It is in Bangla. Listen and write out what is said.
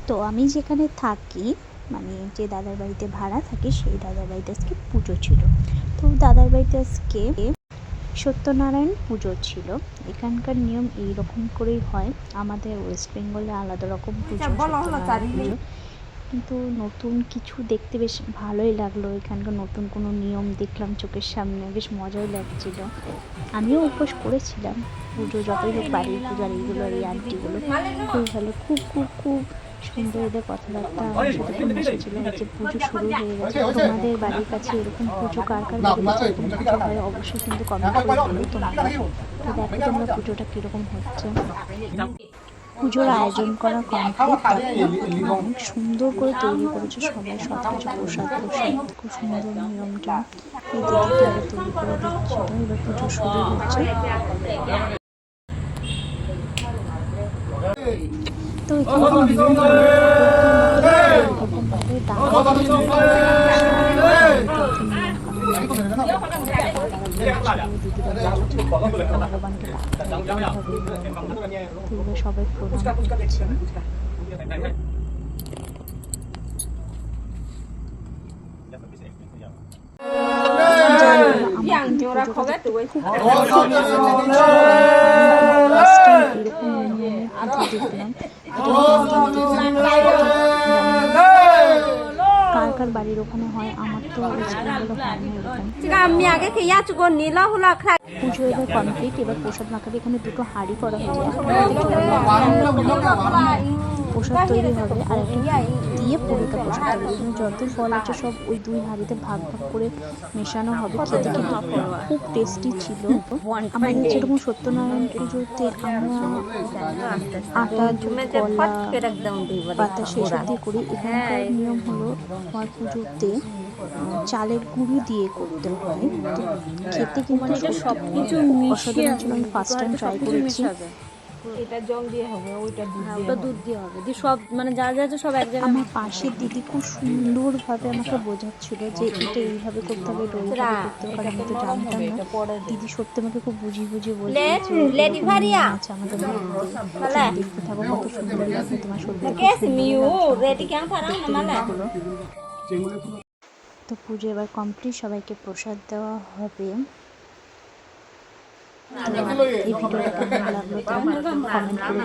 তো আমি যেখানে থাকি, মানে যে দাদার বাড়িতে ভাড়া থাকি, সেই দাদার বাড়িতে আজকে পুজো ছিল। তো দাদার বাড়িতে আজকে সত্যনারায়ণ পুজো ছিল। এখানকার নিয়ম এই রকম করেই হয়। আমাদের ওয়েস্ট বেঙ্গলে আলাদা রকম পুজো, সত্যনারায়ণ পুজো। কিন্তু নতুন কিছু দেখতে বেশ ভালোই লাগলো। এখানকার নতুন কোনো নিয়ম দেখলাম চোখের সামনে, বেশ মজাই লাগছিল। আমিও উপোস করেছিলাম। পুজো যতই হোক বাড়ির পুজো, আর এইগুলো এই আন্টিগুলো খুব ভালো, খুব খুব খুব সুন্দর এদের কথাবার্তা। আমার সাথে ফোন এসেছিল যে পুজো শুরু হয়ে গেছে। তোমাদের বাড়ির কাছে এরকম পুজো কার কার বাড়ির কাছে এরকম পুজো হয় অবশ্যই কিন্তু কমেন্ট করে বলো তোমরা। তো দেখো তোমরা পুজোটা কীরকম হচ্ছে। পুজোর আয়োজন করা কমপ্লিট। অনেক সুন্দর করে তৈরি করেছে সবাই, সব কিছু প্রসাদ খুব সুন্দর নিয়মটা। এই দিদিটা আবার তৈরি করে দিচ্ছিল। এবার পুজো শুরু হচ্ছে। তো ভগবানকে সবাই প্রণাম করছেন। কার কার বাড়ির ওখানে হয়, আমার তো পুজো এবার কমপ্লিট। এবার প্রসাদ মাখাবে। এখানে দুটো হাঁড়ি করা হয়েছে, প্রসাদ তৈরি হবে আর একটা দিয়ে পুরোটা প্রসাদ তৈরি হবে। যত ফল আছে সব ওই দুই হাঁড়িতে ভাগ ভাগ করে মেশানো হবে। খেতে কিন্তু খুব টেস্টি ছিল। আমাদের যেরকম সত্যনারায়ণ পুজোতে আমরা আটা, দুধ, কলা, পাতা সেসব দিয়ে করি, এখানকার নিয়ম হলো আমার পুজোতে চালের গুঁড়ো দিয়ে করতে হয়। তো খেতে কিন্তু সব কিছু অসাধারণ ছিল। আমি ফার্স্ট টাইম ট্রাই করেছি। এটা জল দিয়ে হবে, ওইটা দুধ দিয়ে হবে, দিয়ে সব মানে যা যা আছে সব এক জায়গায়। আমার পাশের দিদি খুব সুন্দরভাবে আমাকে বোঝাচ্ছিল যে এটা এইভাবে করতে হবে, এটা ওইভাবে করতে হবে, কারণ আমি তো জানতাম না। দিদি সত্যি আমাকে খুব বুঝিয়ে বলছে আচ্ছা আমাদের দেখতে থাকো, কত সুন্দর লাগবে তোমার সত্যি। তো পুজো এবার কমপ্লিট, সবাইকে প্রসাদ দেওয়া হবে। এই ভিডিওটা কেমন লাগলো কমেন্ট করে